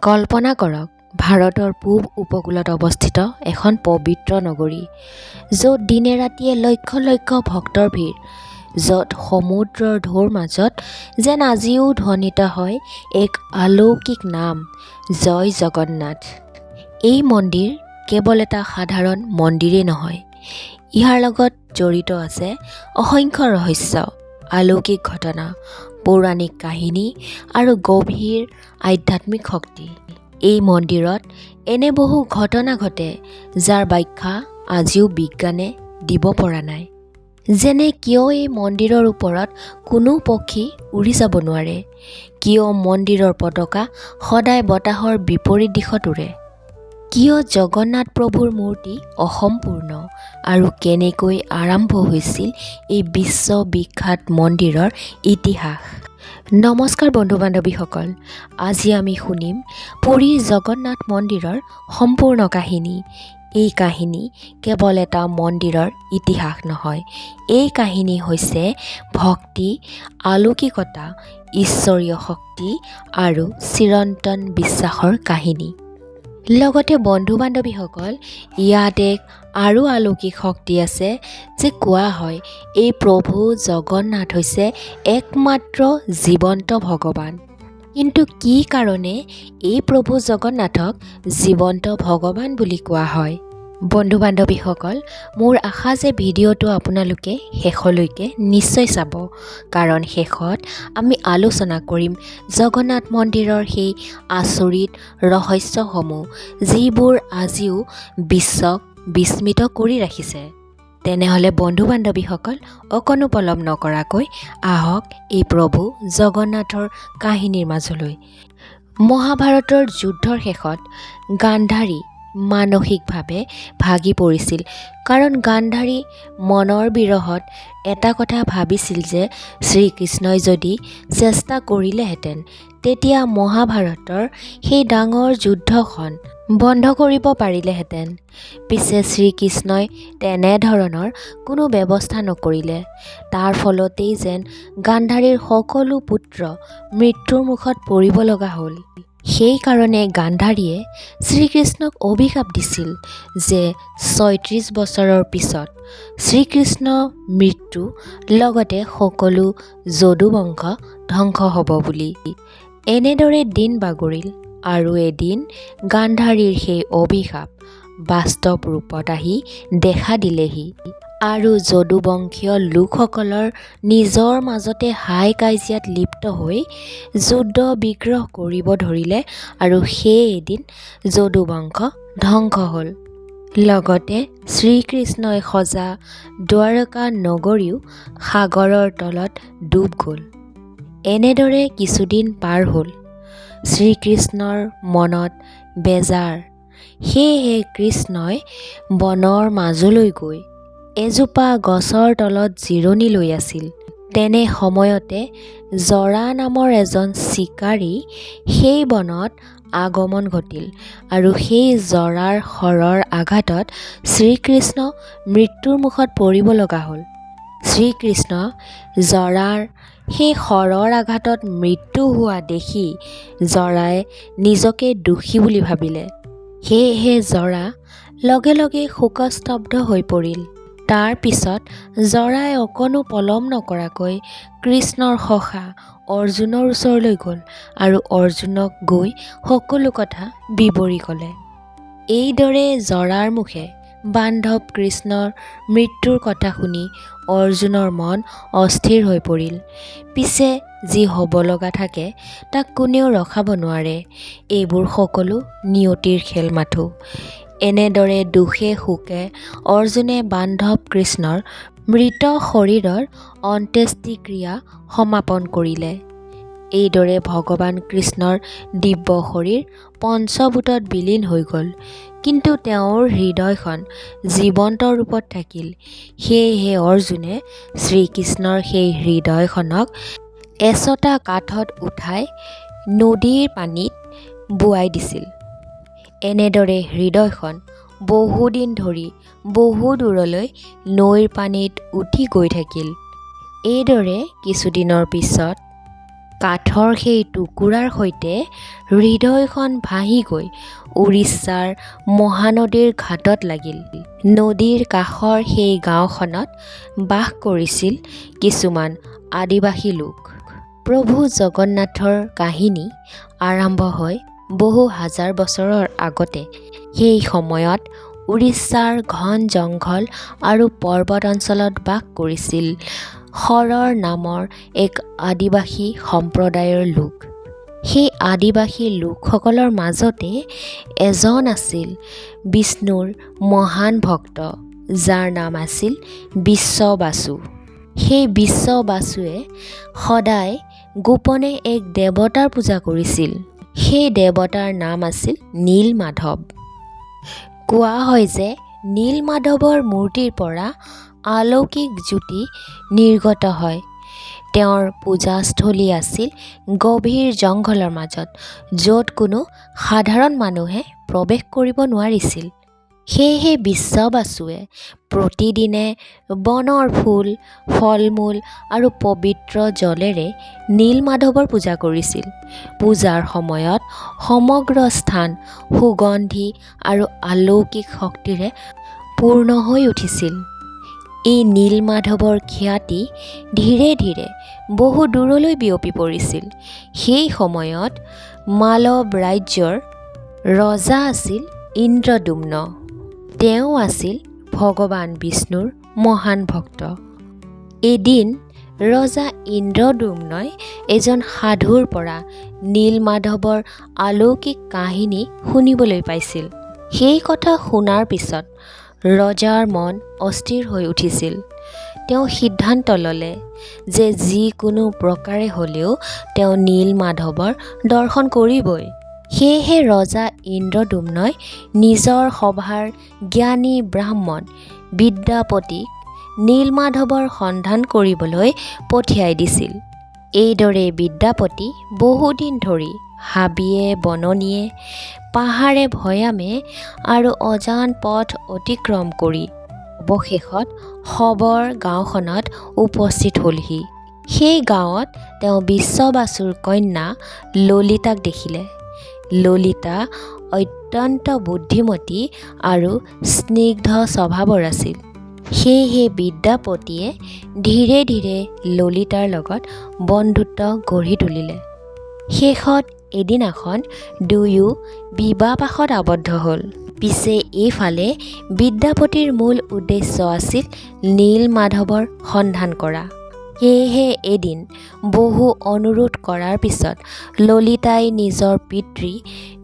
কল্পনা কৰক, ভাৰতৰ পূব উপকূলত অৱস্থিত এখন পবিত্ৰ নগৰী, য'ত দিনে ৰাতিয়ে লক্ষ লক্ষ ভক্তৰ ভিৰ, য'ত সমুদ্ৰৰ ঢৌৰ মাজত যেন আজিও ধ্বনিত হয় এক অলৌকিক নাম, জয় জগন্নাথ। এই মন্দিৰ কেৱল এটা সাধাৰণ মন্দিৰেই নহয়, ইয়াৰ লগত জড়িত আছে অসংখ্য ৰহস্য, অলৌকিক ঘটনা, পৌৰাণিক কাহিনী আৰু গভীৰ আধ্যাত্মিক শক্তি। এই মন্দিৰত এনে বহু ঘটনা ঘটে যাৰ ব্যাখ্যা আজিও বিজ্ঞানে দিব পৰা নাই। যেনে কিয় এই মন্দিৰৰ ওপৰত কোনো পক্ষী উৰি যাব নোৱাৰে, কিয় মন্দিৰৰ পতাকা সদায় বতাহৰ বিপৰীত দিশত উৰে, কিয় জগন্নাথ প্ৰভুৰ মূৰ্তি অসম্পূৰ্ণ আৰু কেনেকৈ আৰম্ভ হৈছিল এই বিশ্ববিখ্যাত মন্দিৰৰ ইতিহাস। নমস্কাৰ বন্ধু বান্ধৱীসকল, আজি আমি শুনিম পুৰীৰ জগন্নাথ মন্দিৰৰ সম্পূৰ্ণ কাহিনী। এই কাহিনী কেৱল এটা মন্দিৰৰ ইতিহাস নহয়, এই কাহিনী হৈছে ভক্তি, অলৌকিকতা, ঈশ্বৰীয় শক্তি আৰু চিৰন্তন বিশ্বাসৰ কাহিনী। লগতে বন্ধু বান্ধৱীসকল, ইয়াত এক আৰু অলৌকিক শক্তি আছে যে কোৱা হয় এই প্ৰভু জগন্নাথ হৈছে একমাত্ৰ জীৱন্ত ভগৱান। কিন্তু কি কাৰণে এই প্ৰভু জগন্নাথক জীৱন্ত ভগৱান বুলি কোৱা হয়? বন্ধু বান্ধৱীসকল, মোৰ আশা যে ভিডিঅ'টো আপোনালোকে শেষলৈকে নিশ্চয় চাব, কাৰণ শেষত আমি আলোচনা কৰিম জগন্নাথ মন্দিৰৰ সেই আচৰিত ৰহস্যসমূহ, যিবোৰ আজিও বিশ্বক বিস্মিত কৰি ৰাখিছে। তেনেহ'লে বন্ধু বান্ধৱীসকল, অকণো পলম নকৰাকৈ আহক এই প্ৰভু জগন্নাথৰ কাহিনীৰ মাজলৈ। মহাভাৰতৰ যুদ্ধৰ শেষত গান্ধাৰী মানসিকভাৱে ভাগি পৰিছিল, কাৰণ গান্ধাৰী মনৰ বিৰহত এটা কথা ভাবিছিল যে শ্ৰীকৃষ্ণই যদি চেষ্টা কৰিলেহেঁতেন তেতিয়া মহাভাৰতৰ সেই ডাঙৰ যুদ্ধখন বন্ধ কৰিব পাৰিলেহেঁতেন। পিছে শ্ৰীকৃষ্ণই তেনেধৰণৰ কোনো ব্যৱস্থা নকৰিলে। তাৰ ফলতেই যেন গান্ধাৰীৰ সকলো পুত্ৰ মৃত্যুৰ মুখত পৰিব লগা হ'ল। সেইকাৰণে গান্ধাৰীয়ে শ্ৰীকৃষ্ণক অভিশাপ দিছিল যে ৩৬ বছৰৰ পিছত শ্ৰীকৃষ্ণ মৃত্যু লগতে সকলো যদু বংশ ধ্বংস হ'ব বুলি। এনেদৰে দিন বাগৰিল আৰু এদিন গান্ধাৰীৰ সেই অভিশাপ বাস্তৱ ৰূপত আহি দেখা দিলেহি আৰু যদুবংশীয় লোকসকলৰ নিজৰ মাজতে হাই কাজিয়াত লিপ্ত হৈ যুদ্ধ বিগ্ৰহ কৰিব ধৰিলে আৰু সেই এদিন যদুবংশ ধ্বংস হ'ল। লগতে শ্ৰীকৃষ্ণই সজা দ্বাৰকা নগৰীও সাগৰৰ তলত ডুব গ'ল। এনেদৰে কিছুদিন পাৰ হ'ল। শ্ৰীকৃষ্ণৰ মনত বেজাৰ, সেয়েহে কৃষ্ণই বনৰ মাজলৈ গৈ এজোপা গছৰ তলত জিৰণি লৈ আছিল। তেনে সময়তে জৰা নামৰ এজন চিকাৰী সেই বনত আগমন ঘটিল আৰু সেই জৰাৰ শৰৰ আঘাতত শ্ৰীকৃষ্ণ মৃত্যুৰ মুখত পৰিব লগা হ'ল। শ্ৰীকৃষ্ণ জৰাৰ সেই শৰৰ আঘাতত মৃত্যু হোৱা দেখি জৰাই নিজকে দোষী বুলি ভাবিলে। সেয়েহে জৰা লগে লগে শোকস্তব্ধ হৈ পৰিল। তাৰ পিছত জৰাই অকণো পলম নকৰাকৈ কৃষ্ণৰ সখা অৰ্জুনৰ ওচৰলৈ গ'ল আৰু অৰ্জুনক গৈ সকলো কথা বিৱৰি ক'লে। এইদৰে জৰাৰ মুখে বান্ধৱ কৃষ্ণৰ মৃত্যুৰ কথা শুনি অৰ্জুনৰ মন অস্থিৰ হৈ পৰিল। পিছে যি হ'ব লগা থাকে তাক কোনেও ৰখাব নোৱাৰে, এইবোৰ সকলো নিয়তিৰ খেল মাথো। এনেদৰে দুখে সুখে অৰ্জুনে বান্ধৱ কৃষ্ণৰ মৃত শৰীৰৰ অন্ত্যেষ্টিক্ৰিয়া সমাপন কৰিলে। এইদৰে ভগৱান কৃষ্ণৰ দিব্য শৰীৰ পঞ্চভূতত বিলীন হৈ গ'ল, কিন্তু তেওঁৰ হৃদয়খন জীৱন্ত ৰূপত থাকিল। সেয়েহে অৰ্জুনে শ্ৰীকৃষ্ণৰ সেই হৃদয়খনক এচটা কাঠত উঠাই নদীৰ পানীত বোৱাই দিছিল। এনেদৰে হৃদয়খন বহুদিন ধৰি বহু দূৰলৈ নৈৰ পানীত উটি গৈ থাকিল। এইদৰে কিছুদিনৰ পিছত কাঠৰ সেই টুকুৰাৰ সৈতে হৃদয়খন ভাহি গৈ উৰিষ্যাৰ মহানদীৰ ঘাটত লাগিল। নদীৰ কাষৰ সেই গাঁওখনত বাস কৰিছিল কিছুমান আদিবাসী লোক। প্ৰভু জগন্নাথৰ কাহিনী আৰম্ভ হয় বহু হাজাৰ বছৰৰ আগতে। সেই সময়ত উৰিষ্যাৰ ঘন জংঘল আৰু পৰ্বত অঞ্চলত বাস কৰিছিল শৰৰ নামৰ এক আদিবাসী সম্প্ৰদায়ৰ লোক। সেই আদিবাসী লোকসকলৰ মাজতে এজন আছিল বিষ্ণুৰ মহান ভক্ত, যাৰ নাম আছিল বিশ্ববাসু। সেই বিশ্ববাসুৱে সদায় গোপনে এক দেৱতাৰ পূজা কৰিছিল। সেই দেৱতাৰ নাম আছিল নীলমাধৱ। কোৱা হয় যে নীলমাধৱৰ মূৰ্তিৰ পৰা অলৌকিক জ্যোতি নিৰ্গত হয়। তেওঁৰ পূজাস্থলী আছিল গভীৰ জংঘলৰ মাজত, য'ত কোনো সাধাৰণ মানুহে প্ৰৱেশ কৰিব নোৱাৰিছিল। সেয়েহে বিশ্ববাসুৱে প্ৰতিদিনে বনৰ ফুল, ফল-মূল আৰু পবিত্ৰ জলেৰে নীলমাধৱৰ পূজা কৰিছিল। পূজাৰ সময়ত সমগ্ৰ স্থান সুগন্ধি আৰু অলৌকিক শক্তিৰে পূৰ্ণ হৈ উঠিছিল। এই নীলমাধৱৰ খ্যাতি ধীৰে ধীৰে বহু দূৰলৈ বিয়পি পৰিছিল। সেই সময়ত মালৱ ৰাজ্যৰ ৰজা আছিল ইন্দ্ৰদ্যুম্ন। তেওঁ আছিল ভগৱান বিষ্ণুৰ মহান ভক্ত। এদিন ৰজা ইন্দ্ৰদ্যুম্নই এজন সাধুৰ পৰা নীলমাধৱৰ অলৌকিক কাহিনী শুনিবলৈ পাইছিল। সেই কথা শুনাৰ পিছত ৰজাৰ মন অস্থিৰ হৈ উঠিছিল। তেওঁ সিদ্ধান্ত ল'লে যে যিকোনো প্ৰকাৰে হ'লেও তেওঁ নীলমাধৱৰ দৰ্শন কৰিবই। সেয়েহে ৰজা ইন্দ্ৰদ্যুম্নই নিজৰ সভাৰ জ্ঞানী ব্ৰাহ্মণ বিদ্যাপতিক নীলমাধৱৰ সন্ধান কৰিবলৈ পঠিয়াই দিছিল। এইদৰে বিদ্যাপতি বহুদিন ধৰি হাবিয়ে বননিয়ে, পাহাৰে ভৈয়ামে আৰু অজান পথ অতিক্ৰম কৰি অৱশেষত শবৰ গাঁওখনত উপস্থিত হ'লহি। সেই গাঁৱত তেওঁ বিশ্ববাসুৰ কন্যা ললিতাক দেখিলে। ললিতা অত্যন্ত বুদ্ধিমতী আৰু স্নিগ্ধ স্বভাৱৰ আছিল। সেয়েহে বিদ্যাপতিয়ে ধীৰে ধীৰে ললিতাৰ লগত বন্ধুত্ব গঢ়ি তুলিলে। শেষত এদিনাখন দুয়ো বিবাহপাশত আবদ্ধ হ'ল। পিছে এইফালে বিদ্যাপতিৰ মূল উদ্দেশ্য আছিল নীলমাধৱৰ সন্ধান কৰা। সেয়েহে এদিন বহু অনুৰোধ কৰাৰ পিছত ললিতাই নিজৰ পিতৃ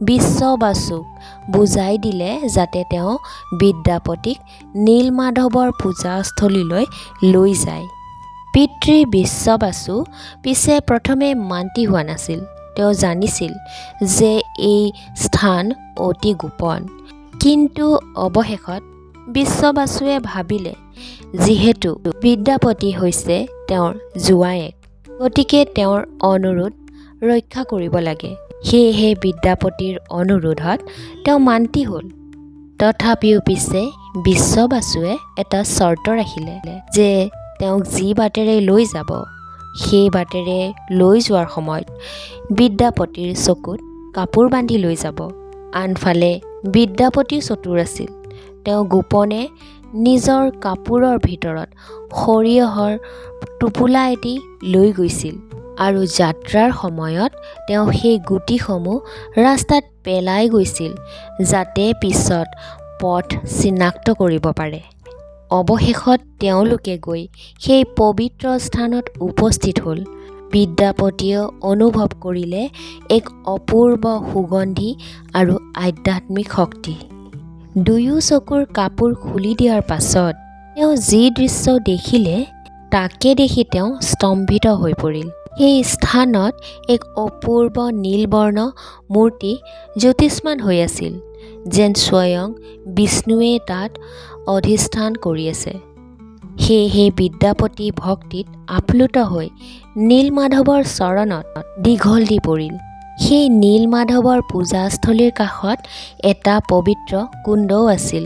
বিশ্ববাসুক বুজাই দিলে যাতে তেওঁ বিদ্যাপতিক নীলমাধৱৰ পূজাস্থলীলৈ লৈ যায়। পিতৃ বিশ্ববাসু পিছে প্ৰথমে মান্তি হোৱা নাছিল। তেওঁ জানিছিল যে এই স্থান অতি গোপন। কিন্তু অৱশেষত বিশ্ববাসুৱে ভাবিলে যিহেতু বিদ্যাপতি হৈছে তেওঁৰ জোঁৱায়েক, গতিকে তেওঁৰ অনুৰোধ ৰক্ষা কৰিব লাগে। সেয়েহে বিদ্যাপতিৰ অনুৰোধত তেওঁ মান্তি হ'ল। তথাপিও পিছে বিশ্ববাসুৱে এটা চৰ্ত ৰাখিলে যে তেওঁক যি বাটেৰে লৈ যাব সেই বাটেৰে লৈ যোৱাৰ সময়ত বিদ্যাপতিৰ চকুত কাপোৰ বান্ধি লৈ যাব। আনফালে বিদ্যাপতি চতুৰ আছিল। তেওঁ গোপনে নিজৰ কাপোৰৰ ভিতৰত সৰিয়হৰ টোপোলা এটি লৈ গৈছিল আৰু যাত্ৰাৰ সময়ত তেওঁ সেই গুটিসমূহ ৰাস্তাত পেলাই গৈছিল যাতে পিছত পথ চিনাক্ত কৰিব পাৰে। অৱশেষত তেওঁলোকে গৈ সেই পবিত্ৰ স্থানত উপস্থিত হ'ল। বিদ্যাপতিয়ে অনুভৱ কৰিলে এক অপূৰ্ব সুগন্ধি আৰু আধ্যাত্মিক শক্তি। দুয়ো চকুৰ কাপোৰ খুলি দিয়াৰ পাছত তেওঁ যি দৃশ্য দেখিলে তাকে দেখি তেওঁ স্তম্ভিত হৈ পৰিল। সেই স্থানত এক অপূৰ্ব নীলবৰ্ণ মূৰ্তি জ্যোতিষ্মান হৈ আছিল, যেন স্বয়ং বিষ্ণুৱে তাত অধিষ্ঠান কৰি আছে। সেয়েহে বিদ্যাপতি ভক্তিত আপ্লুত হৈ নীলমাধৱৰ চৰণত দীঘল দি পৰিল। সেই নীলমাধৱৰ পূজাস্থলীৰ কাষত এটা পবিত্ৰ কুণ্ডও আছিল।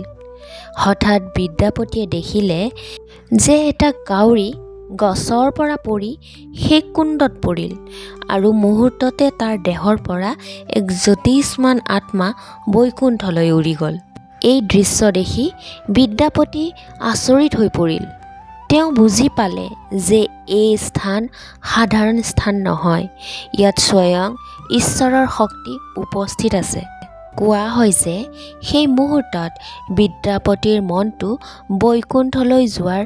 হঠাৎ বিদ্যাপতিয়ে দেখিলে যে এটা কাউৰী গছৰ পৰা পৰি সেই কুণ্ডত পৰিল আৰু মুহূৰ্ততে তাৰ দেহৰ পৰা এক জ্যোতিষ্মান আত্মা বৈকুণ্ঠলৈ উৰি গ'ল। এই দৃশ্য দেখি বিদ্যাপতি আচৰিত হৈ পৰিল। তেওঁ বুজি পালে যে এই স্থান সাধাৰণ স্থান নহয়, ইয়াত স্বয়ং ঈশ্বৰৰ শক্তি উপস্থিত আছে। কোৱা হয় যে সেই মুহূৰ্তত বিদ্যাপতিৰ মনটো বৈকুণ্ঠলৈ যোৱাৰ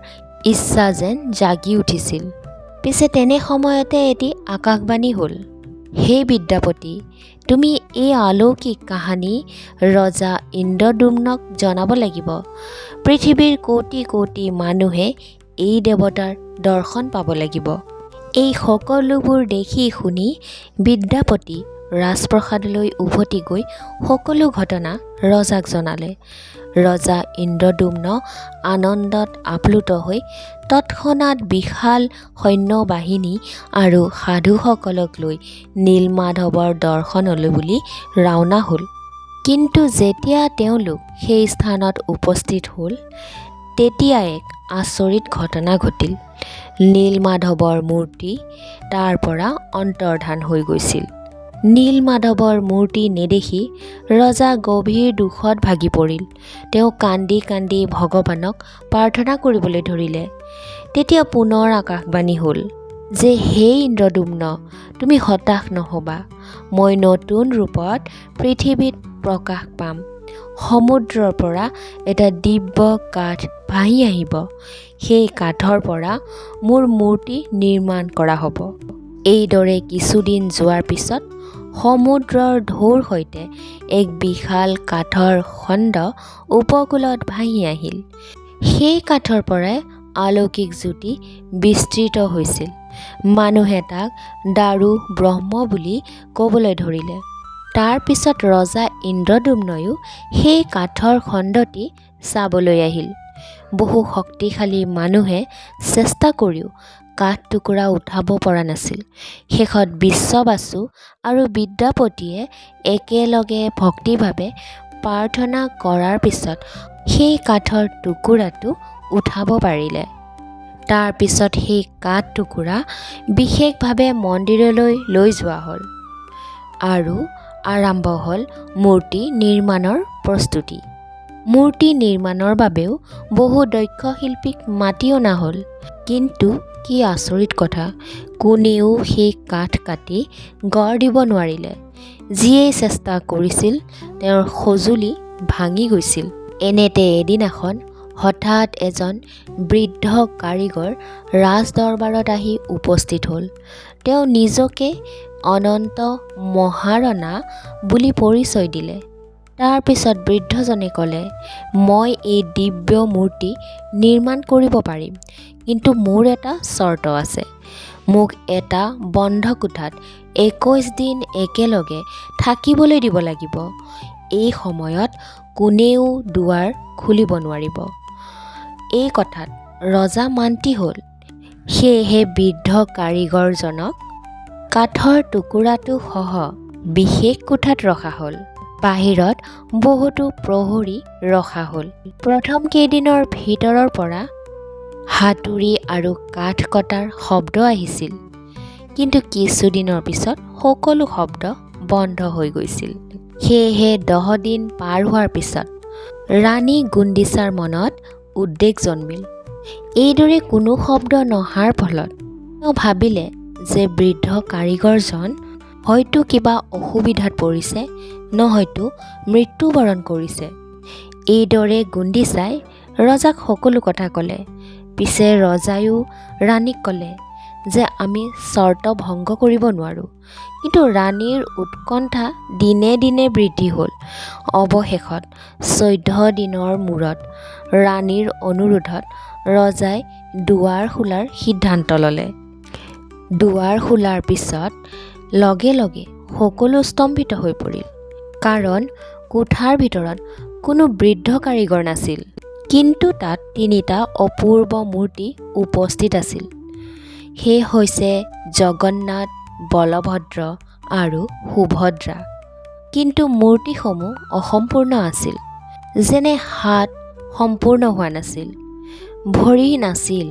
ইচ্ছা যেন জাগি উঠিছিল। পিছে তেনে সময়তে এটি আকাশবাণী হ'ল, হে বিদ্যাপতি, তুমি এই অলৌকিক কাহিনী ৰজা ইন্দ্ৰদ্যুম্নক জনাব লাগিব। পৃথিৱীৰ কোটি কোটি মানুহে এই দেৱতাৰ দৰ্শন পাব লাগিব। এই সকলোবোৰ দেখি শুনি বিদ্যাপতি ৰাজপ্ৰসাদলৈ উভতি গৈ সকলো ঘটনা ৰজাক জনালে। ৰজা ইন্দ্ৰদ্যুম্ন আনন্দত আপ্লুত হৈ তৎক্ষণাৎ বিশাল সৈন্যবাহিনী আৰু সাধুসকলক লৈ নীলমাধৱৰ দৰ্শনলৈ বুলি ৰাওনা হ'ল। কিন্তু যেতিয়া তেওঁলোক সেই স্থানত উপস্থিত হ'ল, তেতিয়া এক আচৰিত ঘটনা ঘটিল। নীলমাধৱৰ মূৰ্তি তাৰ পৰা অন্তৰ্ধান হৈ গৈছিল। নীলমাধৱৰ মূৰ্তি নেদেখি ৰজা গভীৰ দুখত ভাগি পৰিল। তেওঁ কান্দি কান্দি ভগৱানক প্ৰাৰ্থনা কৰিবলৈ ধৰিলে। তেতিয়া পুনৰ আকাশবাণী হ'ল যে হে ইন্দ্ৰদ্যুম্ন, তুমি হতাশ নহ'বা, মই নতুন ৰূপত পৃথিৱীত প্ৰকাশ পাম। সমুদ্ৰৰ পৰা এটা দিব্য কাঠ ভাহি আহিব, সেই কাঠৰ পৰা মোৰ মূৰ্তি নিৰ্মাণ কৰা হ'ব। এইদৰে কিছুদিন যোৱাৰ পিছত সমুদ্ৰৰ ঢৌৰ সৈতে এক বিশাল কাঠৰ খণ্ড উপকূলত ভাহি আহিল। সেই কাঠৰ পৰাই অলৌকিক জ্যোতি বিস্তৃত হৈছিল। মানুহে তাক দাৰু ব্ৰহ্ম বুলি ক'বলৈ ধৰিলে। তাৰ পিছত ৰজা ইন্দ্ৰদ্যুম্নয়ো সেই কাঠৰ খণ্ডটি চাবলৈ আহিল। বহু শক্তিশালী মানুহে চেষ্টা কৰিও কাঠ টুকুৰা উঠাব পৰা নাছিল। শেষত বিশ্ববাসু আৰু বিদ্যাপতিয়ে একেলগে ভক্তিভাৱে প্ৰাৰ্থনা কৰাৰ পিছত সেই কাঠৰ টুকুৰাটো উঠাব পাৰিলে। তাৰ পিছত সেই কাঠ টুকুৰা বিশেষভাৱে মন্দিৰলৈ লৈ যোৱা হ'ল আৰু আৰম্ভ হ'ল মূৰ্তি নিৰ্মাণৰ প্ৰস্তুতি। মূৰ্তি নিৰ্মাণৰ বাবেও বহু দক্ষ শিল্পীক মাতি অনা হ'ল। কিন্তু কি আচৰিত কথা, কোনেও সেই কাঠ কাটি গঢ় দিব নোৱাৰিলে। যিয়েই চেষ্টা কৰিছিল তেওঁৰ সঁজুলি ভাঙি গৈছিল। এনেতে এদিনাখন হঠাৎ এজন বৃদ্ধ কাৰিকৰ ৰাজদৰবাৰত আহি উপস্থিত হ'ল। তেওঁ নিজকে অনন্ত মহাৰণা বুলি পৰিচয় দিলে। তাৰ পিছত বৃদ্ধজনে ক'লে, মই এই দিব্য মূৰ্তি নিৰ্মাণ কৰিব পাৰিম, কিন্তু মোৰ এটা চৰ্ত আছে। মোক এটা বন্ধ কোঠাত 21 দিন একেলগে থাকিবলৈ দিব লাগিব। এই সময়ত কোনেও দুৱাৰ খুলিব নোৱাৰিব। এই কথাত ৰজা মান্তি হ'ল। সেয়েহে বৃদ্ধ কাৰিকৰজনক কাঠৰ টুকুৰাটো সহ বিশেষ কোঠাত ৰখা হ'ল। বাহিৰত বহুতো প্ৰহৰী ৰখা হ'ল। প্ৰথম কেইদিনৰ ভিতৰৰ পৰা হাতুৰি আৰু কাঠ কটাৰ শব্দ আহিছিল, কিন্তু কিছুদিনৰ পিছত সকলো শব্দ বন্ধ হৈ গৈছিল। সেয়েহে 10 দিন পাৰ হোৱাৰ পিছত ৰাণী গুণ্ডিচাৰ মনত উদ্বেগ জন্মিল। এইদৰে কোনো শব্দ নহাৰ ফলত তেওঁ ভাবিলে যে বৃদ্ধ কাৰিকৰজন হয়তো কিবা অসুবিধাত পৰিছে, নহয়তো মৃত্যুবৰণ কৰিছে। এইদৰে গুণ্ডিচাই ৰজাক সকলো কথা ক'লে। পিছে ৰজায়ো ৰাণীক ক'লে যে আমি চৰ্ত ভংগ কৰিব নোৱাৰোঁ। কিন্তু ৰাণীৰ উৎকণ্ঠা দিনে দিনে বৃদ্ধি হ'ল। অৱশেষত 14 দিনৰ মূৰত ৰাণীৰ অনুৰোধত ৰজাই দুৱাৰ খোলাৰ সিদ্ধান্ত ল'লে। দুৱাৰ খোলাৰ পিছত লগে লগে সকলো স্তম্ভিত হৈ পৰিল, কাৰণ কোঠাৰ ভিতৰত কোনো বৃদ্ধ কাৰিকৰ নাছিল। কিন্তু তাত 3টা অপূৰ্ব মূৰ্তি উপস্থিত আছিল। সেই হৈছে জগন্নাথ, বলভদ্ৰ আৰু সুভদ্ৰা। কিন্তু মূৰ্তিসমূহ অসম্পূৰ্ণ আছিল, যেনে হাত সম্পূৰ্ণ হোৱা নাছিল, ভৰি নাছিল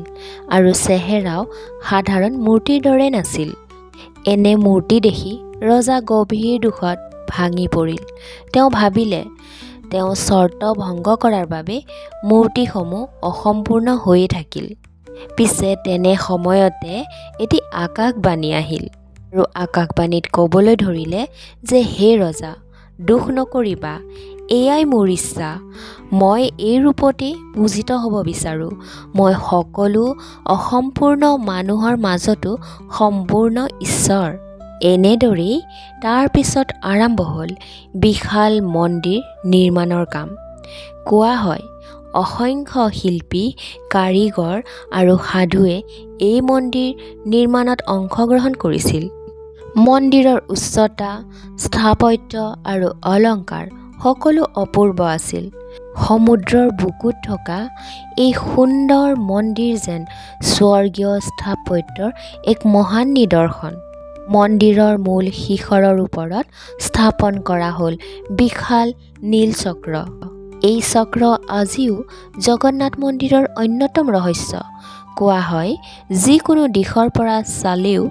আৰু চেহেৰাও সাধাৰণ মূৰ্তিৰ দৰে নাছিল। এনে মূৰ্তি দেখি ৰজা গভীৰ দুখত ভাঙি পৰিল। তেওঁ ভাবিলে তেওঁ চৰ্ত ভংগ কৰাৰ বাবে মূৰ্তিসমূহ অসম্পূৰ্ণ হৈয়ে থাকিল। পিছে তেনে সময়তে এটি আকাশবাণী আহিল আৰু আকাশবাণীত ক'বলৈ ধৰিলে যে হে ৰজা, দুখ নকৰিবা, এয়াই মোৰ ইচ্ছা। মই এই ৰূপতেই পূজিত হ'ব বিচাৰোঁ। মই সকলো অসম্পূৰ্ণ মানুহৰ মাজতো সম্পূৰ্ণ ঈশ্বৰ। এনেদৰেই তাৰ পিছত আৰম্ভ হ'ল বিশাল মন্দিৰ নিৰ্মাণৰ কাম। কোৱা হয় অসংখ্য শিল্পী, কাৰিকৰ আৰু সাধুৱে এই মন্দিৰ নিৰ্মাণত অংশগ্ৰহণ কৰিছিল। মন্দিৰৰ উচ্চতা, স্থাপত্য আৰু অলংকাৰ সকলো অপূৰ্ব আছিল। সমুদ্ৰৰ বুকুত থকা এই সুন্দৰ মন্দিৰ যেন স্বৰ্গীয় স্থাপত্যৰ এক মহান নিদৰ্শন। মন্দিৰৰ মূল শিখৰৰ ওপৰত স্থাপন কৰা হ'ল বিশাল নীল চক্ৰ। এই চক্ৰ আজিও জগন্নাথ মন্দিৰৰ অন্যতম ৰহস্য। কোৱা হয় যিকোনো দিশৰ পৰা চালেও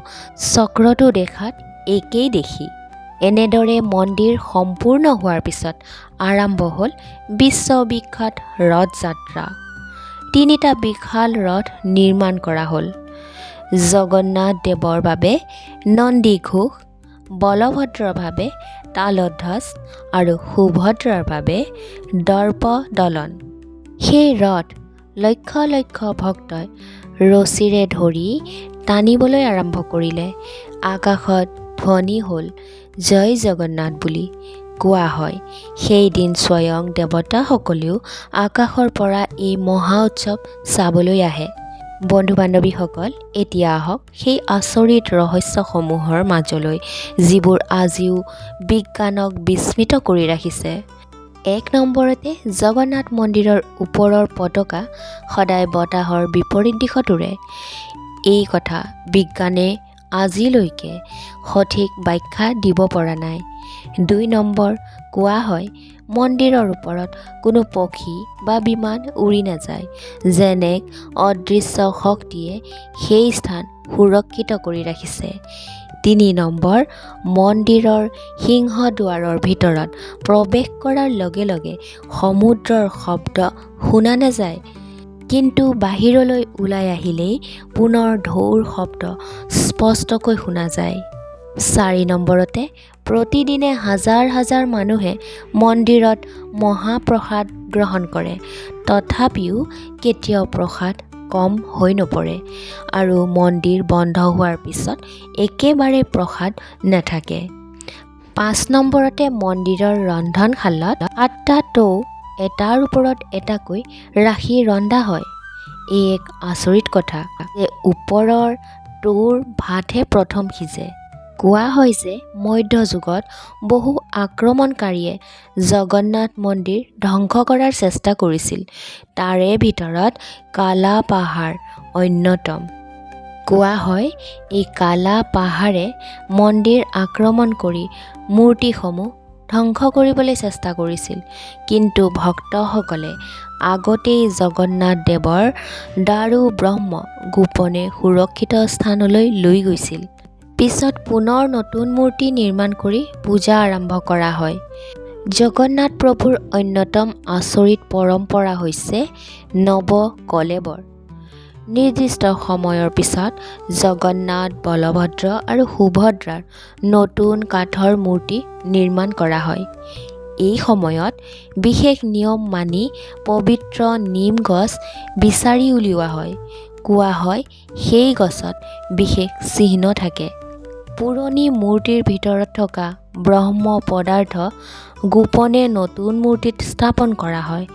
চক্ৰটো দেখাত একেই দেখি। এনেদৰে মন্দিৰ সম্পূৰ্ণ হোৱাৰ পিছত আৰম্ভ হ'ল বিশ্ববিখ্যাত ৰথ যাত্ৰা। 3টা বিশাল ৰথ নিৰ্মাণ কৰা হ'ল। জগন্নাথ দেৱৰ বাবে নন্দীঘোষ, বলভদ্ৰৰ বাবে তালধ্বজ আৰু সুভদ্ৰাৰ বাবে দৰ্পদলন। সেই ৰথ লক্ষ লক্ষ ভক্তই ৰছীৰে ধৰি টানিবলৈ আৰম্ভ কৰিলে। আকাশত ধ্বনি হ'ল জয় জগন্নাথ বুলি। কোৱা হয় সেইদিন স্বয়ং দেৱতাসকলেও আকাশৰ পৰা এই মহা উৎসৱ চাবলৈ আহে। বন্ধু বান্ধৱীসকল, এতিয়া আহক সেই আচৰিত ৰহস্যসমূহৰ মাজলৈ যিবোৰ আজিও বিজ্ঞানক বিস্মিত কৰি ৰাখিছে। 1 নম্বৰতে জগন্নাথ মন্দিৰৰ ওপৰৰ পতাকা সদায় বতাহৰ বিপৰীত দিশত উৰে। এই কথা বিজ্ঞানে আজিলৈকে সঠিক ব্যাখ্যা দিব পৰা নাই। 2 নম্বৰ, কোৱা হয় মন্দিৰৰ ওপৰত কোনো পক্ষী বা বিমান উৰি নাযায়, যেন এক অদৃশ্য শক্তিয়ে সেই স্থান সুৰক্ষিত কৰি ৰাখিছে। 3 নম্বৰ, মন্দিৰৰ সিংহদ্বাৰৰ ভিতৰত প্ৰৱেশ কৰাৰ লগে লগে সমুদ্ৰৰ শব্দ শুনা নাযায়, কিন্তু বাহিৰলৈ ওলাই আহিলেই পুনৰ ঢৌৰ শব্দ স্পষ্টকৈ শুনা যায়। 4 নম্বৰতে প্ৰতিদিনে হাজাৰ হাজাৰ মানুহে মন্দিৰত মহাপ্ৰসাদ গ্ৰহণ কৰে, তথাপিও কেতিয়াও প্ৰসাদ কম হৈ নপৰে আৰু মন্দিৰ বন্ধ হোৱাৰ পিছত একেবাৰে প্ৰসাদ নাথাকে। 5 নম্বৰতে মন্দিৰৰ ৰন্ধনশালত 8টা টৌ এটাৰ ওপৰত এটাকৈ ৰাখি ৰন্ধা হয়। এই এক আচৰিত কথা যে ওপৰৰ টৌৰ ভাতহে প্ৰথম সিজে। কোৱা হয় যে মধ্যযুগত বহু আক্ৰমণকাৰীয়ে জগন্নাথ মন্দিৰ ধ্বংস কৰাৰ চেষ্টা কৰিছিল, তাৰে ভিতৰত কালা পাহাৰ অন্যতম। কোৱা হয় এই কালা পাহাৰে মন্দিৰ আক্ৰমণ কৰি মূৰ্তিসমূহ ধ্বংস কৰিবলৈ চেষ্টা কৰিছিল, কিন্তু ভক্তসকলে আগতেই জগন্নাথ দেৱৰ দাৰু ব্ৰহ্ম গোপনে সুৰক্ষিত স্থানলৈ লৈ গৈছিল। পিছত পুনৰ নতুন মূৰ্তি নিৰ্মাণ কৰি পূজা আৰম্ভ কৰা হয়। জগন্নাথ প্ৰভুৰ অন্যতম আচৰিত পৰম্পৰা হৈছে নৱকলেবৰ। নিৰ্দিষ্ট সময়ৰ পিছত জগন্নাথ, বলভদ্ৰ আৰু সুভদ্ৰাৰ নতুন কাঠৰ মূৰ্তি নিৰ্মাণ কৰা হয়। এই সময়ত বিশেষ নিয়ম মানি পবিত্ৰ নিম গছ বিচাৰি উলিওৱা হয়। কোৱা হয় সেই গছত বিশেষ চিহ্ন থাকে। পুৰণি মূৰ্তিৰ ভিতৰত থকা ব্ৰহ্ম পদাৰ্থ গোপনে নতুন মূৰ্তিত স্থাপন কৰা হয়।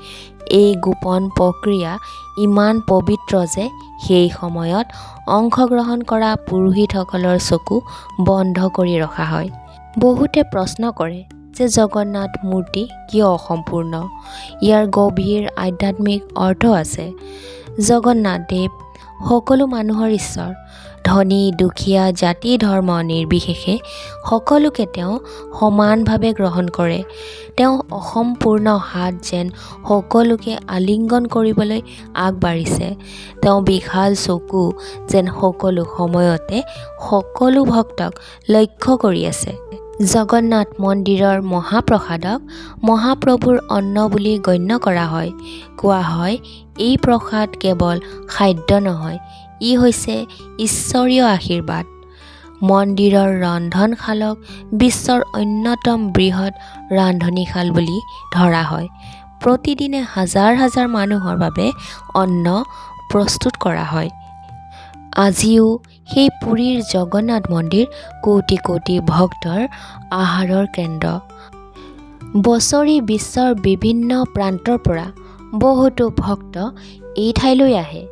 এই গোপন প্ৰক্ৰিয়া ইমান পবিত্ৰ যে সেই সময়ত অংশগ্ৰহণ কৰা পুৰোহিতসকলৰ চকু বন্ধ কৰি ৰখা হয়। বহুতে প্ৰশ্ন কৰে যে জগন্নাথ মূৰ্তি কিয় অসম্পূৰ্ণ? ইয়াৰ গভীৰ আধ্যাত্মিক অৰ্থ আছে। জগন্নাথ দেৱ সকলো মানুহৰ ঈশ্বৰ, ধনী দুখীয়া জাতি ধৰ্ম নিৰ্বিশেষে সকলোকে তেওঁ সমানভাৱে গ্ৰহণ কৰে। তেওঁ অসম্পূৰ্ণ হাত যেন সকলোকে আলিংগন কৰিবলৈ আগবাঢ়িছে। তেওঁ বিশাল চকু যেন সকলো সময়তে সকলো ভক্তক লক্ষ্য কৰি আছে। জগন্নাথ মন্দিৰৰ মহাপ্ৰসাদক মহাপ্ৰভুৰ অন্ন বুলি গণ্য কৰা হয়। কোৱা হয় এই প্ৰসাদ কেৱল খাদ্য নহয়, ই হৈছে ঈশ্বৰীয় আশীৰ্বাদ। মন্দিৰৰ ৰন্ধনশালক বিশ্বৰ অন্যতম বৃহৎ ৰান্ধনীশাল বুলি ধৰা হয়। প্ৰতিদিনে হাজাৰ হাজাৰ মানুহৰ বাবে অন্ন প্ৰস্তুত কৰা হয়। আজিও সেই পুৰীৰ জগন্নাথ মন্দিৰ কোটি কোটি ভক্তৰ আহাৰৰ কেন্দ্ৰ। বছৰি বিশ্বৰ বিভিন্ন প্ৰান্তৰ পৰা বহুতো ভক্ত এই ঠাইলৈ আহে।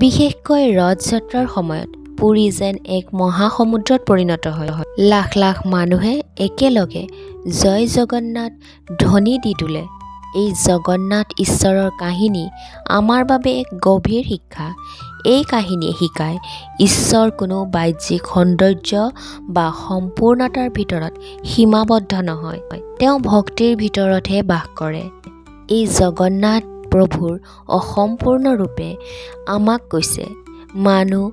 বিশেষকৈ ৰথযাত্ৰাৰ সময়ত পুৰী যেন এক মহাসমুদ্ৰত পৰিণত হয়। লাখ লাখ মানুহে একেলগে জয় জগন্নাথ ধ্বনি দি তোলে। এই জগন্নাথ ঈশ্বৰৰ কাহিনী আমাৰ বাবে এক গভীৰ শিক্ষা। এই কাহিনীয়ে শিকায় ঈশ্বৰ কোনো বাহ্যিক সৌন্দৰ্য বা সম্পূৰ্ণতাৰ ভিতৰত সীমাবদ্ধ নহয়, তেওঁ ভক্তিৰ ভিতৰতহে বাস কৰে। এই জগন্নাথ প্ৰভুৰ অসম্পূৰ্ণ ৰূপে আমাক কৈছে মানুহ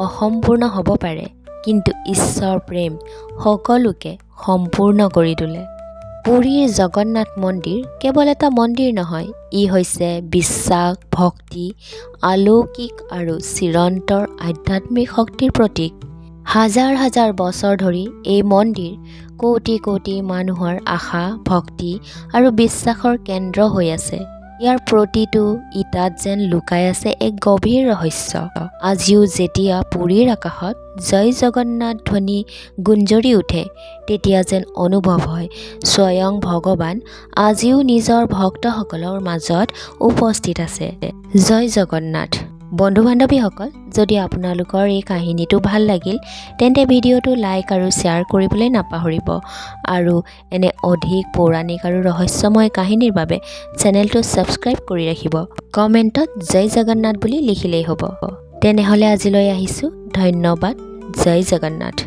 অসম্পূৰ্ণ হ'ব পাৰে, কিন্তু ঈশ্বৰ প্ৰেম সকলোকে সম্পূৰ্ণ কৰি তোলে। পুৰীৰ জগন্নাথ মন্দিৰ কেৱল এটা মন্দিৰ নহয়, ই হৈছে বিশ্বাস, ভক্তি, অলৌকিক আৰু চিৰন্তৰ আধ্যাত্মিক শক্তিৰ প্ৰতীক। হাজাৰ হাজাৰ বছৰ ধৰি এই মন্দিৰ কোটি কোটি মানুহৰ আশা, ভক্তি আৰু বিশ্বাসৰ কেন্দ্ৰ হৈ আছে। ইয়াৰ প্ৰতিটো ইটাত যেন লুকাই আছে এক গভীৰ ৰহস্য। আজিও যেতিয়া পুৰীৰ আকাশত জয় জগন্নাথ ধ্বনি গুঞ্জৰি উঠে, তেতিয়া যেন অনুভৱ হয় স্বয়ং ভগৱান আজিও নিজৰ ভক্তসকলৰ মাজত উপস্থিত আছে। জয় জগন্নাথ। বন্ধু বান্ধৱীসকল, যদি আপোনালোকৰ এই কাহিনীটো ভাল লাগিল তেন্তে ভিডিঅ'টো লাইক আৰু শ্বেয়াৰ কৰিবলৈ নাপাহৰিব আৰু এনে অধিক পৌৰাণিক আৰু ৰহস্যময় কাহিনীৰ বাবে চেনেলটো ছাবস্ক্ৰাইব কৰি ৰাখিব। কমেণ্টত জয় জগন্নাথ বুলি লিখিলেই হ'ব। তেনেহ'লে আজিলৈ আহিছোঁ। ধন্যবাদ। জয় জগন্নাথ।